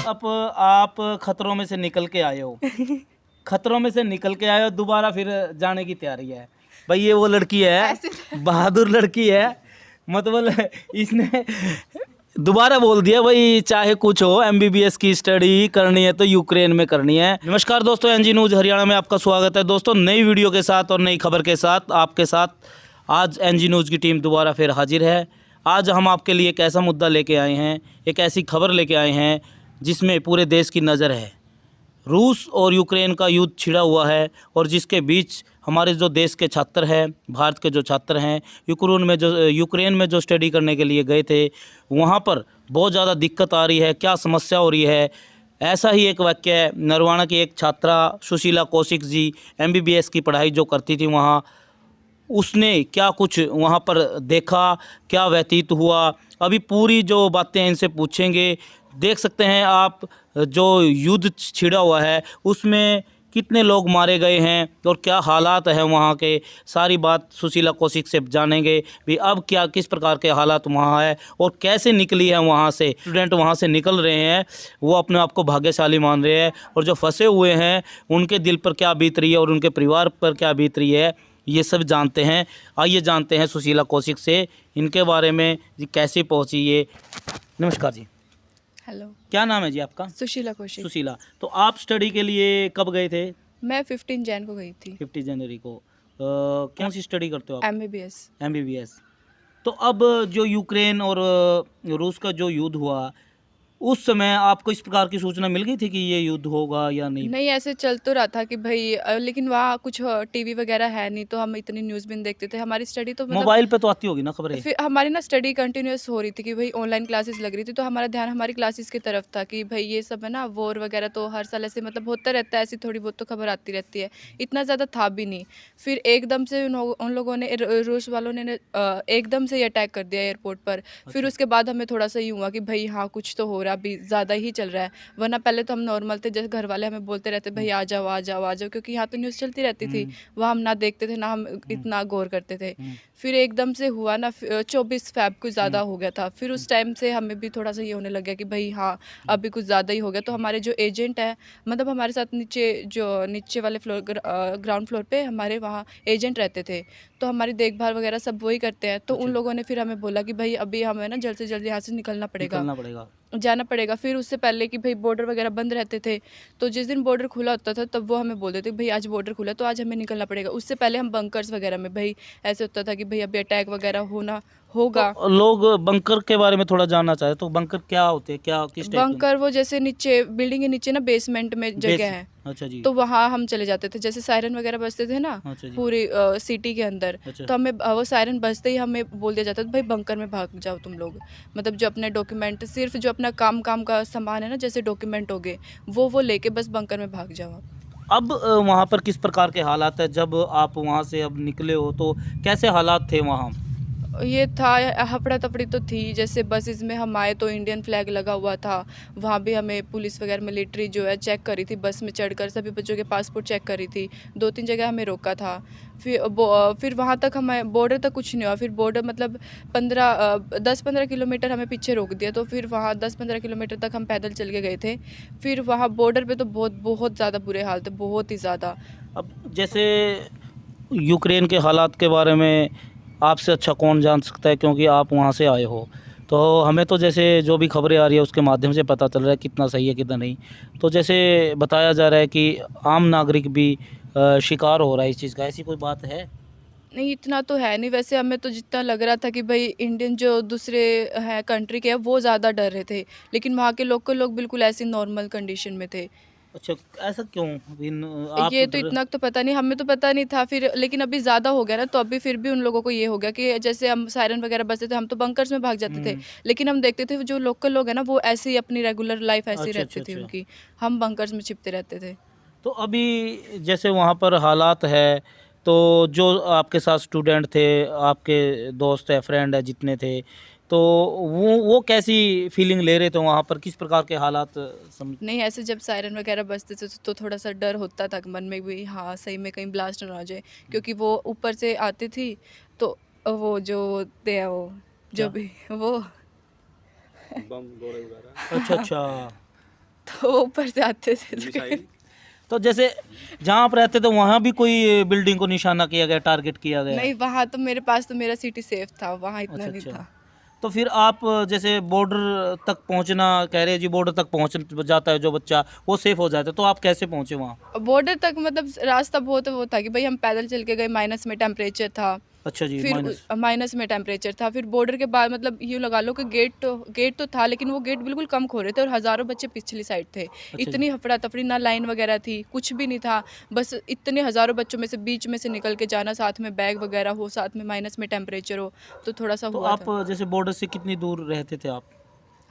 अब आप खतरों में से निकल के आए हो, खतरों में से निकल के आए हो, दोबारा फिर जाने की तैयारी है भाई। ये वो लड़की है, बहादुर लड़की है, मतलब इसने दोबारा बोल दिया भाई, चाहे कुछ हो एमबीबीएस की स्टडी करनी है तो यूक्रेन में करनी है। नमस्कार दोस्तों, एनजी न्यूज़ हरियाणा में आपका स्वागत है। दोस्तों, नई वीडियो के साथ और नई खबर के साथ आपके साथ आज एनजी न्यूज़ की टीम दोबारा फिर हाजिर है। आज हम आपके लिए एक ऐसा मुद्दा लेके आए हैं, एक ऐसी खबर लेके आए हैं जिसमें पूरे देश की नज़र है। रूस और यूक्रेन का युद्ध छिड़ा हुआ है और जिसके बीच हमारे जो देश के छात्र हैं, भारत के जो छात्र हैं, यूक्रेन में जो स्टडी करने के लिए गए थे, वहाँ पर बहुत ज़्यादा दिक्कत आ रही है। क्या समस्या हो रही है, ऐसा ही एक वाक्य है। नरवाना की एक छात्रा सुशीला कौशिक जी एमबीबीएस की पढ़ाई जो करती थी वहाँ, उसने क्या कुछ वहाँ पर देखा, क्या व्यतीत हुआ, अभी पूरी जो बातें इनसे पूछेंगे। देख सकते हैं आप, जो युद्ध छिड़ा हुआ है उसमें कितने लोग मारे गए हैं और क्या हालात हैं वहाँ के, सारी बात सुशीला कौशिक से जानेंगे भी। अब क्या किस प्रकार के हालात वहाँ है और कैसे निकली है वहाँ से, स्टूडेंट वहाँ से निकल रहे हैं, वो अपने आप को भाग्यशाली मान रहे हैं, और जो फंसे हुए हैं उनके दिल पर क्या बीत रही है और उनके परिवार पर क्या बीत रही है, ये सब जानते हैं। आइए जानते हैं सुशीला कौशिक से इनके बारे में, कैसे पहुँची ये। नमस्कार जी। हेलो, क्या नाम है जी आपका? सुशीला कौशिक। सुशीला। तो आप स्टडी के लिए कब गए थे? मैं 15 जैन को गई थी। 50 जनवरी को। कौन सी स्टडी करते हो आप? एमबीबीएस। एमबीबीएस। तो अब जो यूक्रेन और रूस का जो युद्ध हुआ, उस समय आपको इस प्रकार की सूचना मिल गई थी कि ये युद्ध होगा या नहीं? नहीं, ऐसे चल तो रहा था कि भाई लेकिन वहाँ कुछ टीवी वगैरह है नहीं, तो हम इतनी न्यूज़ भी नहीं देखते थे। हमारी स्टडी तो मतलब मोबाइल पे तो आती होगी ना खबरें? फिर हमारी ना स्टडी कंटिन्यूअस हो रही थी कि भाई ऑनलाइन क्लासेस लग रही थी, तो हमारा ध्यान हमारी क्लासेस की तरफ था कि भाई ये सब है ना, वॉर वगैरह तो हर साल ऐसे मतलब होता रहता है, ऐसी थोड़ी बहुत तो खबर आती रहती है, इतना ज़्यादा था भी नहीं। फिर एकदम से उन लोगों ने रूस वालों ने एकदम से अटैक कर दिया एयरपोर्ट पर। फिर उसके बाद हमें थोड़ा सा ये हुआ कि भाई हाँ, कुछ तो हो रहा, अभी ज़्यादा ही चल रहा है। वरना पहले तो हम नॉर्मल थे, जैसे घर वाले हमें बोलते रहते भाई आ जाओ आ जाओ आ जाओ, क्योंकि यहाँ तो न्यूज़ चलती रहती थी, वहाँ हम ना देखते थे ना हम इतना गौर करते थे। फिर एकदम से हुआ ना 24 फ़ैब कुछ ज़्यादा हो गया था। फिर उस टाइम से हमें भी थोड़ा सा ये होने लग गया कि भाई हाँ, अभी कुछ ज़्यादा ही हो गया। तो हमारे जो एजेंट है, मतलब हमारे साथ नीचे वाले फ्लोर ग्राउंड फ्लोर पे हमारे वहाँ एजेंट रहते थे, तो हमारी देखभाल वगैरह सब वही करते हैं। तो उन लोगों ने फिर हमें बोला कि भाई अभी हमें ना जल्द से जल्द यहाँ से निकलना पड़ेगा, जाना पड़ेगा। फिर उससे पहले कि भाई बॉर्डर वगैरह बंद रहते थे, तो जिस दिन बॉर्डर खुला होता था तब वो हमें बोल देते भाई आज बॉर्डर खुला, तो आज हमें निकलना पड़ेगा। उससे पहले हम बंकर्स वगैरह में, भाई ऐसे होता था कि भाई अभी अटैक वगैरह होगा। तो लोग बंकर के बारे में थोड़ा जानना चाहे तो बंकर क्या होते हैं, क्या किस टाइप के? बंकर वो जैसे नीचे बिल्डिंग के नीचे ना बेसमेंट में जगह है, अच्छा जी। तो वहाँ हम चले जाते थे। जैसे सायरन वगैरह बजते थे ना अच्छा जी। पूरी सिटी के अंदर, अच्छा। तो हमें वो सायरन बजते ही हमें बोल दिया जाता था भाई बंकर में भाग जाओ तुम लोग। मतलब जो अपने डॉक्यूमेंट, सिर्फ जो अपना काम का सामान है ना, जैसे डॉक्यूमेंट हो गए, वो लेके बस बंकर में भाग जाओ आप। अब वहाँ पर किस प्रकार के हालात है? जब आप वहाँ से अब निकले हो तो कैसे हालात थे वहाँ? ये था, हफड़ा तफड़ी तो थी। जैसे बसेस में हम आए तो इंडियन फ्लैग लगा हुआ था, वहाँ भी हमें पुलिस वगैरह मिलिट्री जो है चेक करी थी, बस में चढ़कर सभी बच्चों के पासपोर्ट चेक करी थी। 2-3 जगह हमें रोका था। फिर वहाँ तक हमें बॉर्डर तक कुछ नहीं हुआ। फिर बॉर्डर मतलब 10-15 किलोमीटर हमें पीछे रोक दिया, तो फिर वहाँ 10-15 किलोमीटर तक हम पैदल चल के गए थे। फिर वहाँ बॉर्डर पे तो बहुत बहुत ज़्यादा बुरे हाल थे, बहुत ही ज़्यादा। अब जैसे यूक्रेन के हालात के बारे में आपसे अच्छा कौन जान सकता है, क्योंकि आप वहाँ से आए हो। तो हमें तो जैसे जो भी खबरें आ रही है उसके माध्यम से पता चल रहा है कितना सही है कितना नहीं। तो जैसे बताया जा रहा है कि आम नागरिक भी शिकार हो रहा है इस चीज़ का, ऐसी कोई बात है? नहीं, इतना तो है नहीं। वैसे हमें तो जितना लग रहा था कि भाई इंडियन जो दूसरे हैं कंट्री के हैं वो ज़्यादा डर रहे थे, लेकिन वहाँ के लोकल लोग बिल्कुल ऐसी नॉर्मल कंडीशन में थे। अच्छा, ऐसा क्यों? आप ये तो इतना तो पता नहीं, हमें तो पता नहीं था फिर, लेकिन अभी ज़्यादा हो गया ना, तो अभी फिर भी उन लोगों को ये हो गया कि जैसे हम सायरन वगैरह बजते थे, हम तो बंकर्स में भाग जाते थे, लेकिन हम देखते थे जो लोकल लोग हैं ना, वो ऐसे ही अपनी रेगुलर लाइफ ऐसी अच्छा रहती अच्छा थी अच्छा। उनकी, हम बंकर्स में छिपते रहते थे। तो अभी जैसे वहाँ पर हालात है, तो जो आपके साथ स्टूडेंट थे, आपके दोस्त है, फ्रेंड है जितने थे, तो वो कैसी फीलिंग ले रहे थे वहाँ पर, किस प्रकार के हालात नहीं, ऐसे जब सायरन वगैरह बजते थे तो थोड़ा सा डर होता था मन में भी, हाँ सही में कहीं ब्लास्ट ना हो जाए, क्योंकि वो ऊपर से आती थी, तो वो जो होते हैं वो जो क्या? भी वो अच्छा अच्छा। तो वो ऊपर से आते थे। तो जैसे जहाँ आप रहते थे वहाँ भी कोई बिल्डिंग को निशाना किया गया, टारगेट किया गया? नहीं, वहाँ तो मेरे पास तो मेरा सिटी सेफ था, वहाँ इतना अच्छा नहीं अच्छा। था। तो फिर आप जैसे बॉर्डर तक पहुंचना कह रहे हैं जी, बॉर्डर तक पहुंच जाता है जो बच्चा, वो सेफ हो जाता है, तो आप कैसे पहुंचे वहाँ? बॉर्डर तक मतलब रास्ता बहुत वो था कि भाई हम पैदल चल के गए, माइनस में टेम्परेचर था। अच्छा जी, फिर माइनस। माइनस में टेम्परेचर था। फिर बॉर्डर के बाद मतलब यूँ लगा लो कि गेट तो था, लेकिन वो गेट बिल्कुल कम खो रहे थे और हज़ारों बच्चे पिछली साइड थे। अच्छा जी। इतनी हफड़ा तफड़ी, ना लाइन वगैरह थी, कुछ भी नहीं था। बस इतने हज़ारों बच्चों में से बीच में से निकल के जाना, साथ में बैग वगैरह हो, साथ में माइनस में टेम्परेचर हो, तो थोड़ा सा तो हुआ आप था। जैसे बॉर्डर से कितनी दूर रहते थे आप?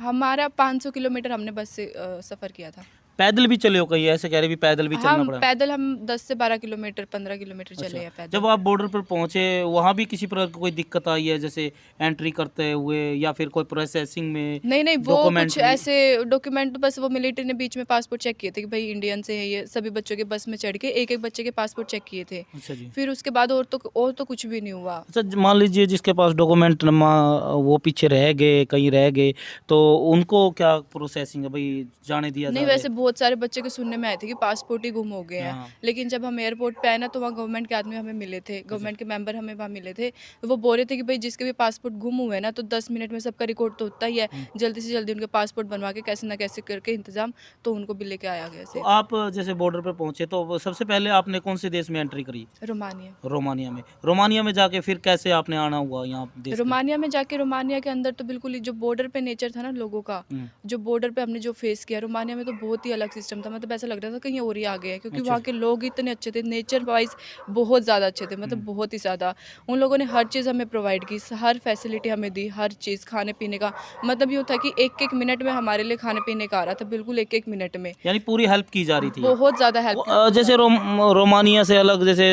हमारा 500 किलोमीटर हमने बस से सफ़र किया था। पैदल भी चले हो कहीं, ऐसे कह रहे भी पैदल भी चलना पड़ा? हम 10 से 12 किलोमीटर, 15 किलोमीटर चले अच्छा, हैं पैदल। जब आप बॉर्डर पर पहुंचे वहाँ भी किसी प्रकार की कोई दिक्कत आई है, जैसे एंट्री करते हुए या फिर कोई प्रोसेसिंग में? नहीं, वो कुछ डॉक्यूमेंट्री? ऐसे डॉक्यूमेंट, बस वो मिलिट्री ने बीच में पासपोर्ट चेक किए थे कि भाई इंडियन से है ये। सभी बच्चों के बस में चढ़ के एक-एक बच्चे के पासपोर्ट चेक किए थे। अच्छा जी। फिर उसके बाद और तो कुछ भी नहीं हुआ। अच्छा, मान लीजिए जिसके पास डॉक्यूमेंट वो पीछे रह गए, कहीं रह गए, तो उनको क्या प्रोसेसिंग है भाई, जाने दिया नहीं, जाए? वैसे बहुत सारे बच्चे के सुनने में आए थे कि पासपोर्ट ही गुम हो गए हैं। हाँ। लेकिन जब हम एयरपोर्ट पे आए ना, तो वहाँ गवर्नमेंट के आदमी हमें मिले थे, गवर्नमेंट के मेंबर हमें वहाँ मिले थे। तो वो बोल रहे थे कि भाई जिसके भी पासपोर्ट गुम हुए हैं ना, तो 10 मिनट में सबका रिकॉर्ड तो होता ही है। जल्दी से जल्दी उनके पासपोर्ट बनवा के कैसे ना कैसे करके इंतजाम, तो उनको भी लेके आया गया तो सेफ। आप जैसे बॉर्डर पर पहुंचे तो सबसे पहले आपने कौन से देश में एंट्री करी? रोमानिया। रोमानिया में। रोमानिया में जाके फिर कैसे आपने आना हुआ यहाँ देश में? रोमानिया में जाके, रोमानिया के अंदर तो बिल्कुल ही जो बॉर्डर पे नेचर था ना लोगों का, जो बॉर्डर पे हमने जो फेस किया, रोमानिया में तो बहुत ही अलग सिस्टम था। मतलब ऐसा लग रहा था कहीं और ही आ गए हैं, क्योंकि अच्छा। वहाँ के लोग इतने अच्छे थे, नेचर वाइज बहुत ज़्यादा अच्छे थे, मतलब बहुत ही ज़्यादा। उन लोगों ने हर चीज़ हमें प्रोवाइड की, हर फैसिलिटी हमें दी, हर चीज़ खाने पीने का। मतलब यूँ था कि एक एक मिनट में हमारे लिए खाने पीने का आ रहा था, बिल्कुल एक एक मिनट में। यानी पूरी हेल्प की जा रही थी? बहुत ज़्यादा हेल्प। जैसे रोमानिया से अलग जैसे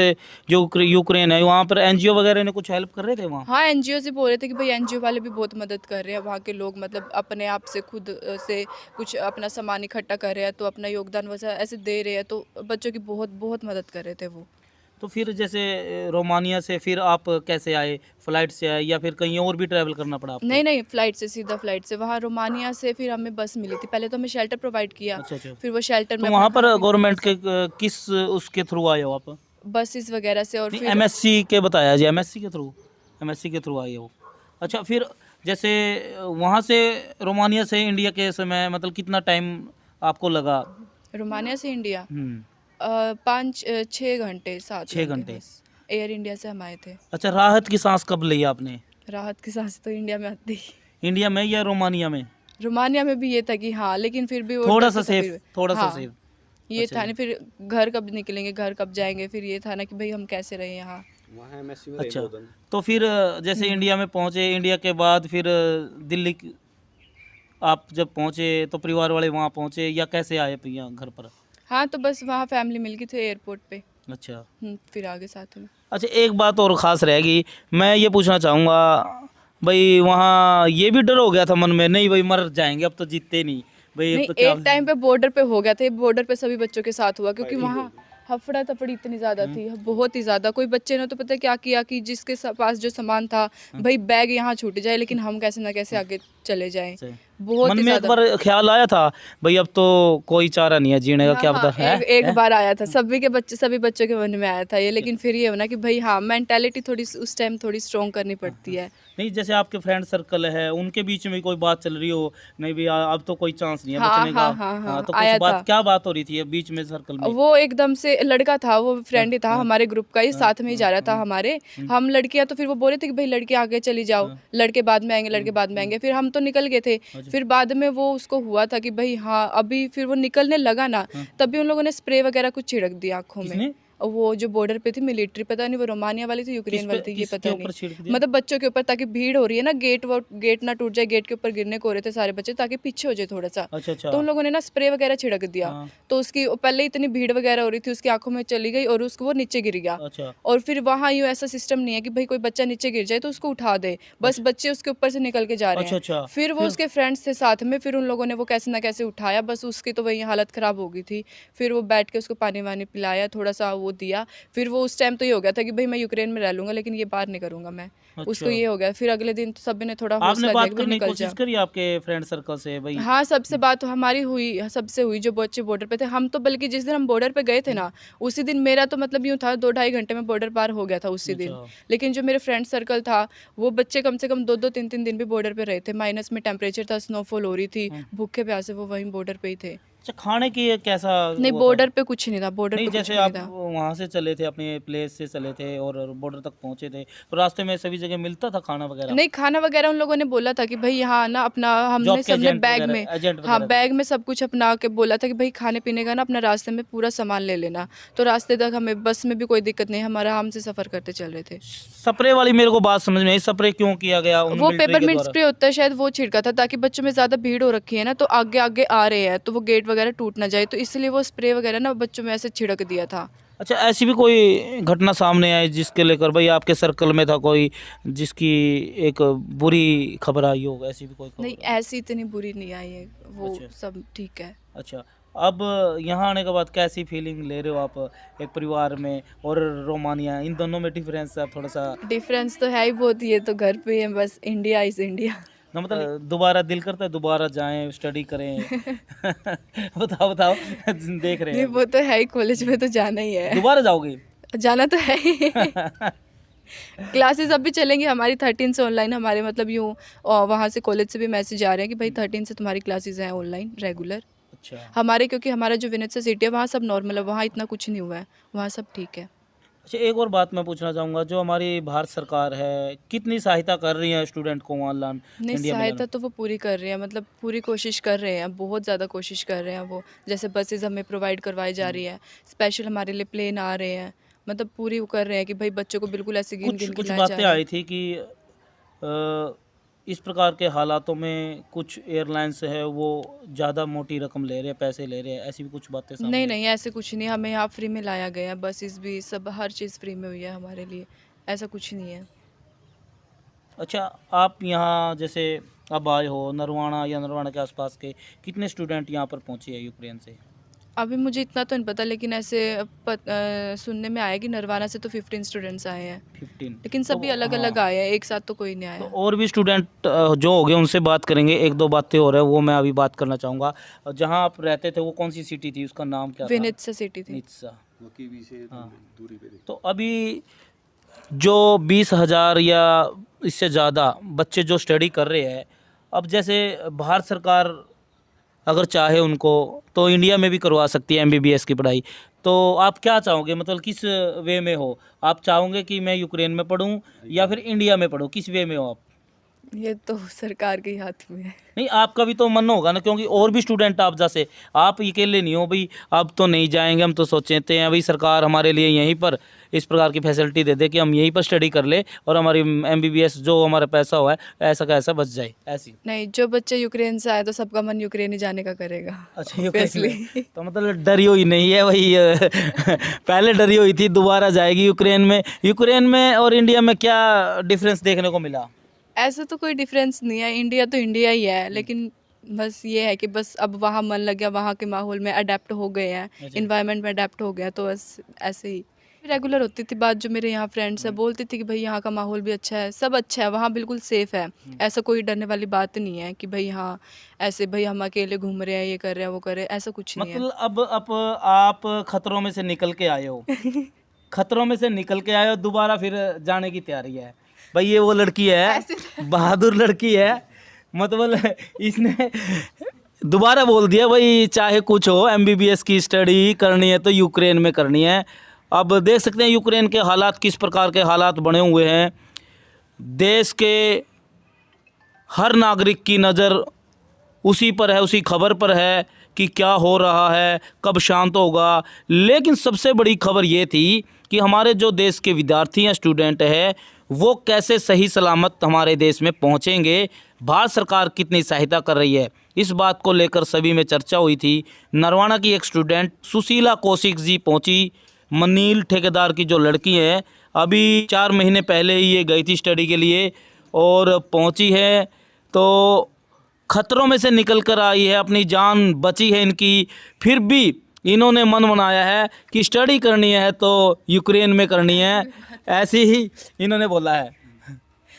जो यूक्रेन है, वहाँ पर एनजीओ वगैरह ने कुछ हेल्प कर रहे थे वहाँ? हाँ, एनजीओ से बोल रहे थे कि भाई एनजीओ वाले भी बहुत मदद कर रहे हैं वहाँ के लोग, मतलब अपने आप से खुद से कुछ अपना सामान इकट्ठा कर रहे हैं, तो अपना योगदान वैसा ऐसे दे रहे हैं, तो बच्चों की बहुत बहुत मदद कर रहे थे वो। तो फिर जैसे रोमानिया से फिर आप कैसे आए? फ्लाइट से आए या फिर कहीं और भी ट्रैवल करना पड़ा आपको? नहीं, फ्लाइट से, सीधा फ्लाइट से। वहाँ रोमानिया से फिर हमें बस मिली थी। पहले तो हमें शेल्टर प्रोवाइड किया, अच्छा अच्छा। फिर वो शेल्टर तो में वहाँ पर गवर्नमेंट के किस उसके थ्रू आए हो आप? बसेस वगैरह से, और फिर एमएससी के बताया जी, एमएससी के थ्रू, एमएससी के थ्रू आए हो। अच्छा, फिर जैसे वहाँ से रोमानिया से इंडिया के समय मतलब कितना टाइम आपको लगा? रोमानिया से इंडिया 6 घंटे, 7 6 घंटे। बस। एयर इंडिया से हम आए थे। अच्छा, राहत की सांस कब ली आपने? राहत की सांस तो इंडिया में आती। इंडिया में या रोमानिया में? रोमानिया में भी ये था कि हाँ, लेकिन फिर भी वो थोड़ा डर सा तो था सेफ, फिर। थोड़ा सा हाँ, सेफ। ये अच्छा था जी। ना, फिर घर कब निकलेंगे, घर कब जाएंगे, फिर ये था ना कि भाई हम कैसे रहे यहाँ। अच्छा, तो फिर जैसे इंडिया में पहुँचे, इंडिया के बाद फिर आप जब पहुँचे तो परिवार वाले वहाँ पहुँचे या कैसे आए यहाँ घर पर? हाँ, तो बस वहाँ फैमिली मिल गई थी एयरपोर्ट पे। अच्छा। फिर आगे साथ में। अच्छा, एक बात और ख़ास रहेगी, मैं ये पूछना चाहूँगा भाई, वहाँ ये भी डर हो गया था मन में, नहीं भाई मर जाएंगे, अब तो जीतते नहीं भाई, अब नहीं, तो क्या? एक टाइम पे बॉर्डर पे हो गया था, बॉर्डर पे सभी बच्चों के साथ हुआ, क्योंकि वहाँ हफड़ा तफड़ी इतनी ज़्यादा थी, बहुत ही ज़्यादा। कोई बच्चे ने तो पता है क्या किया कि जिसके पास जो सामान था, भाई बैग यहाँ छूट जाए, लेकिन हम कैसे ना कैसे आगे चले जाएं। बहुत मन ही में एक ज़्यादा। बार ख्याल आया था भाई अब तो कोई चारा नहीं है जीने का, क्या हाँ, पता है? एक बार आया था, सभी बच्चों के मन में आया था ये, लेकिन फिर ये होना कि भाई हाँ, मेंटालिटी थोड़ी उस टाइम थोड़ी स्ट्रॉन्ग करनी पड़ती है। नहीं, जैसे आपके फ्रेंड सर्कल है, उनके बीच में कोई बात चल रही हो, नहीं भी अब तो कोई चांस नहीं है हाँ, बचने का। हाँ, तो आया कुछ बात, था। क्या बात हो रही थी बीच में सर्कल में? वो एकदम से लड़का था, वो फ्रेंड ही था हमारे ग्रुप का ही, साथ में ही जा रहा था हमारे। हम लड़कियां तो फिर वो बोले थे कि भाई लड़के आगे चली जाओ, लड़के बाद में आएंगे, लड़के बाद में आएंगे। फिर हम तो निकल गए थे। फिर बाद में वो उसको हुआ था कि भाई हाँ, अभी फिर वो निकलने लगा ना, तभी उन लोगों ने स्प्रे वगैरह कुछ छिड़क दिया आंखों में। किसने? वो जो बॉर्डर पे थी मिलिट्री, पता नहीं वो रोमानिया वाली थी, यूक्रेन वाली थी, ये किसके पता ऊपर छिड़क नहीं। दिया? मतलब बच्चों के ऊपर, ताकि भीड़ हो रही है ना, गेट ना टूट जाए, गेट के ऊपर गिरने को हो रहे थे सारे बच्चे, ताकि पीछे हो जाए थोड़ा सा। अच्छा अच्छा। तो उन लोगों ने ना स्प्रे वगैरह छिड़क दिया। हाँ। तो उसकी पहले इतनी भीड़ वगैरह हो रही थी, उसकी आंखों में चली गई और उसको वो नीचे गिर गया। अच्छा और फिर वहाँ यूँ ऐसा सिस्टम नहीं है कि भाई कोई बच्चा नीचे गिर जाए तो उसको उठा दे, बस बच्चे उसके ऊपर से निकल के जा रहे अच्छा हैं। अच्छा। फिर वो उसके फ्रेंड्स थे साथ में, फिर उन लोगों ने वो कैसे ना कैसे उठाया, बस उसकी तो वही हालत ख़राब हो गई थी। फिर वो बैठ के उसको पानी वानी पिलाया, थोड़ा सा वो दिया। फिर वो उस टाइम तो ये हो गया था कि भाई मैं यूक्रेन में रह लूँगा लेकिन ये बाहर नहीं करूँगा मैं। उसको ये हो गया, फिर अगले दिन तो सभी ने थोड़ा आपने हौसला दिया बात कि भाई करने की निकल कोशिश जा। करी आपके फ्रेंड सर्कल से भाई? हाँ, सबसे बात तो हमारी हुई, सबसे हुई जो बच्चे बॉर्डर पे थे। हम तो बल्कि जिस दिन हम बॉर्डर पे गए थे ना, उसी दिन मेरा तो मतलब यूँ था 2 ढाई घंटे में बॉर्डर पार हो गया था उसी दिन। अच्छा। लेकिन जो मेरे फ्रेंड सर्कल था, वो बच्चे कम से कम 2-2 3-3 दिन भी बॉर्डर पे रहे थे। माइनस में टेम्परेचर था, स्नोफॉल हो रही थी, भूखे-प्यासे वो वहीं बॉर्डर पे ही थे। अच्छा, खाने की कैसा नहीं, वो था? बॉर्डर पे कुछ नहीं था, बॉर्डर नहीं, पे कुछ जैसे भी नहीं आप था। वहाँ से चले थे, अपने प्लेस से चले थे और बॉर्डर तक पहुँचे थे, तो रास्ते में सभी जगह मिलता था खाना वगैरह? नहीं, खाना वगैरह उन लोगों ने बोला था कि भाई यहाँ ना अपना हमने जॉब के सबने एजेंट बैग वगैरह, में, एजेंट हाँ, वगैरह थे? बैग में सब कुछ अपना के बोला था कि भाई खाने पीने का ना अपना रास्ते में पूरा सामान ले लेना। तो रास्ते तक हमें बस में भी कोई दिक्कत नहीं, हम आराम से सफ़र करते चल रहे थे। स्प्रे वाली मेरे को बात समझ में आई, स्प्रे क्यों किया गया उन वो मिलिट्री के पेपरमिंट द्वारा? स्प्रे होता है शायद, वो छिड़का था ताकि बच्चों में ज़्यादा भीड़ हो रखी है ना, तो आगे आगे आ रहे हैं तो वो गेट वगैरह टूट ना जाए, तो इसलिए वो स्प्रे वगैरह ना बच्चों में ऐसे छिड़क दिया था। अच्छा, ऐसी भी कोई घटना सामने आई जिसके लेकर भाई आपके सर्कल में था कोई, जिसकी एक बुरी खबर आई हो, ऐसी भी कोई खबर? नहीं, ऐसी इतनी बुरी नहीं आई है, वो अच्छा। सब ठीक है। अच्छा, अब यहाँ आने के बाद कैसी फीलिंग ले रहे हो आप, एक परिवार में और रोमानिया, इन दोनों में डिफरेंस आप थोड़ा सा? डिफरेंस तो है ही बहुत, ये तो घर पे ही है बस, इंडिया इज़ इंडिया। ना मतलब दोबारा दिल करता है दोबारा जाएं, स्टडी करें? बताओ बताओ, देख रहे नहीं, हैं वो तो है ही, कॉलेज में तो जाना ही है, दोबारा जाओगे? जाना तो है ही। क्लासेस अब भी चलेंगी हमारी 13 से ऑनलाइन, हमारे मतलब यूँ वहाँ से कॉलेज से भी मैसेज आ रहे हैं कि भाई 13 से तुम्हारी क्लासेस हैं ऑनलाइन रेगुलर अच्छा। हमारे, क्योंकि हमारा जो विनेत्सा सिटी है वहाँ सब नॉर्मल है, वहाँ इतना कुछ नहीं हुआ है, वहाँ सब ठीक है। अच्छा, एक और बात मैं पूछना चाहूँगा, जो हमारी भारत सरकार है कितनी सहायता कर रही है स्टूडेंट को ऑनलाइन नहीं, इंडिया में सहायता लाने? तो वो पूरी कर रहे हैं, मतलब पूरी कोशिश कर रहे हैं, बहुत ज़्यादा कोशिश कर रहे हैं वो। जैसे बसेस हमें प्रोवाइड करवाई जा रही है, स्पेशल हमारे लिए प्लेन आ रहे हैं, मतलब पूरी वो कर रहे हैं कि भाई बच्चों को बिल्कुल ऐसे गिन कुछ गिन के कुछ लाया जा बातें रहा है। आई थी कि इस प्रकार के हालातों में कुछ एयरलाइंस है वो ज़्यादा मोटी रकम ले रहे हैं, पैसे ले रहे हैं, ऐसी भी कुछ बातें सामने नहीं आई? नहीं, ऐसे कुछ नहीं, हमें यहाँ फ्री में लाया गया है, बसेस भी सब हर चीज़ फ्री में हुई है हमारे लिए, ऐसा कुछ नहीं है। अच्छा, आप यहाँ जैसे अब आए हो नरवाना या नरवाना के आसपास के, कितने स्टूडेंट यहाँ पर पहुँचे हैं यूक्रेन से? अभी मुझे इतना तो नहीं पता, लेकिन ऐसे सुनने में आया कि नरवाना से तो 15 स्टूडेंट्स आए हैं, 15? लेकिन सभी अलग अलग हाँ, आए हैं, एक साथ तो कोई नहीं तो आया। और भी स्टूडेंट जो हो गए उनसे बात करेंगे, एक दो बातें हो रहा है वो मैं अभी बात करना चाहूँगा। जहाँ आप रहते थे वो कौन सी सिटी थी, उसका नाम क्या था? विनेत्सा सिटी थी। नित्सा। वो कीवी से हाँ। दूरी पे थे। तो अभी जो 20,000 या इससे ज़्यादा बच्चे जो स्टडी कर रहे हैं, अब जैसे भारत सरकार अगर चाहे उनको तो इंडिया में भी करवा सकती है एमबीबीएस की पढ़ाई, तो आप क्या चाहोगे, मतलब किस वे में हो? आप चाहोगे कि मैं यूक्रेन में पढूं या फिर इंडिया में पढूं, किस वे में हो आप? ये तो सरकार के ही हाथ में है। नहीं, आपका भी तो मन होगा ना, क्योंकि और भी स्टूडेंट आप जैसे, आप अकेले नहीं हो भाई, अब तो नहीं जाएंगे हम तो सोचते हैं भाई सरकार हमारे लिए यहीं पर इस प्रकार की फैसिलिटी दे दे कि हम यहीं पर स्टडी कर ले और हमारी एमबीबीएस जो हमारा पैसा हुआ है ऐसा का ऐसा बच जाए, ऐसी? नहीं, जो बच्चे यूक्रेन से आए तो सबका मन यूक्रेन ही जाने का करेगा। अच्छा, यूक्रेन Obviously। में। तो मतलब डरी हुई नहीं है वही पहले डरी हुई थी, दोबारा जाएगी यूक्रेन में। यूक्रेन में और इंडिया में क्या डिफरेंस देखने को मिला? ऐसा तो कोई डिफरेंस नहीं है, इंडिया तो इंडिया ही है, लेकिन बस ये है कि बस अब वहाँ मन लग गया, वहाँ के माहौल में अडेप्ट हो गए हैं, अच्छा। इन्वायरमेंट में अडेप्ट हो गया, तो बस ऐसे ही रेगुलर होती थी बात। जो मेरे यहाँ फ्रेंड्स है बोलती थी कि भाई यहाँ का माहौल भी अच्छा है, सब अच्छा है, वहाँ बिल्कुल सेफ़ है, ऐसा कोई डरने वाली बात नहीं है कि भाई हाँ ऐसे भाई हम अकेले घूम रहे हैं, ये कर रहे हैं, वो कर रहे हैं, ऐसा कुछ नहीं है। मतलब अब आप खतरों में से निकल के आए हो, खतरों में से निकल के आए हो, दोबारा फिर जाने की तैयारी है भाई। ये वो लड़की है, बहादुर लड़की है, मतलब इसने दोबारा बोल दिया भाई चाहे कुछ हो एमबीबीएस की स्टडी करनी है तो यूक्रेन में करनी है। अब देख सकते हैं यूक्रेन के हालात, किस प्रकार के हालात बने हुए हैं। देश के हर नागरिक की नज़र उसी पर है, उसी खबर पर है कि क्या हो रहा है, कब शांत होगा। लेकिन सबसे बड़ी खबर ये थी कि हमारे जो देश के विद्यार्थी हैं, स्टूडेंट हैं, वो कैसे सही सलामत हमारे देश में पहुंचेंगे, भारत सरकार कितनी सहायता कर रही है, इस बात को लेकर सभी में चर्चा हुई थी। नरवाना की एक स्टूडेंट सुशीला कौशिक जी पहुंची, मनील ठेकेदार की जो लड़की है, अभी 4 महीने पहले ही ये गई थी स्टडी के लिए और पहुंची है, तो खतरों में से निकल कर आई है, अपनी जान बची है इनकी, फिर भी इन्होंने मन बनाया है कि स्टडी करनी है तो यूक्रेन में करनी है, ऐसे ही इन्होंने बोला है।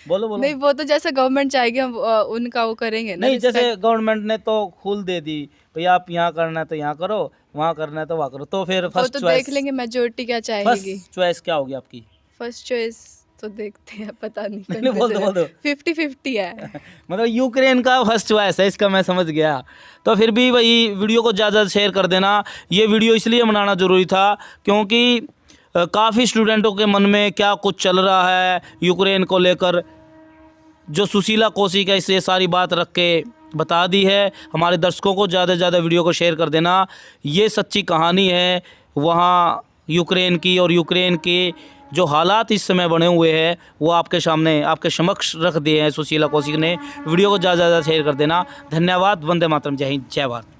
बोलो बोलो। नहीं, वो तो जैसे गवर्नमेंट चाहेगी हम उनका वो करेंगे ना। नहीं, जैसे गवर्नमेंट ने तो खुल दे दी, भाई आप यहाँ करना है तो यहाँ करो, वहाँ करना है तो वहाँ करो, तो फिर वो फर्स्ट तो चॉइस, देख लेंगे मेजोरिटी क्या चाहेगी। फर्स्ट चॉइस क्या होगी आपकी? फर्स्ट चॉइस तो देखते हैं, पता नहीं। नहीं, बोल दो 50-50 है। मतलब यूक्रेन का फर्स्ट चॉइस है, इसका मैं समझ गया। तो फिर भी वही वीडियो को ज़्यादा शेयर कर देना। ये वीडियो इसलिए बनाना ज़रूरी था क्योंकि काफ़ी स्टूडेंटों के मन में क्या कुछ चल रहा है यूक्रेन को लेकर, जो सुशीला कौशिक है इसे सारी बात रख के बता दी है। हमारे दर्शकों को ज़्यादा से ज़्यादा वीडियो को शेयर कर देना। ये सच्ची कहानी है वहाँ यूक्रेन की, और यूक्रेन के जो हालात इस समय बने हुए हैं वो आपके सामने, आपके समक्ष रख दिए हैं सुशीला कौशिक ने। वीडियो को ज़्यादा से ज़्यादा शेयर कर देना। धन्यवाद। वंदे मातरम। जय हिंद, जय भारत।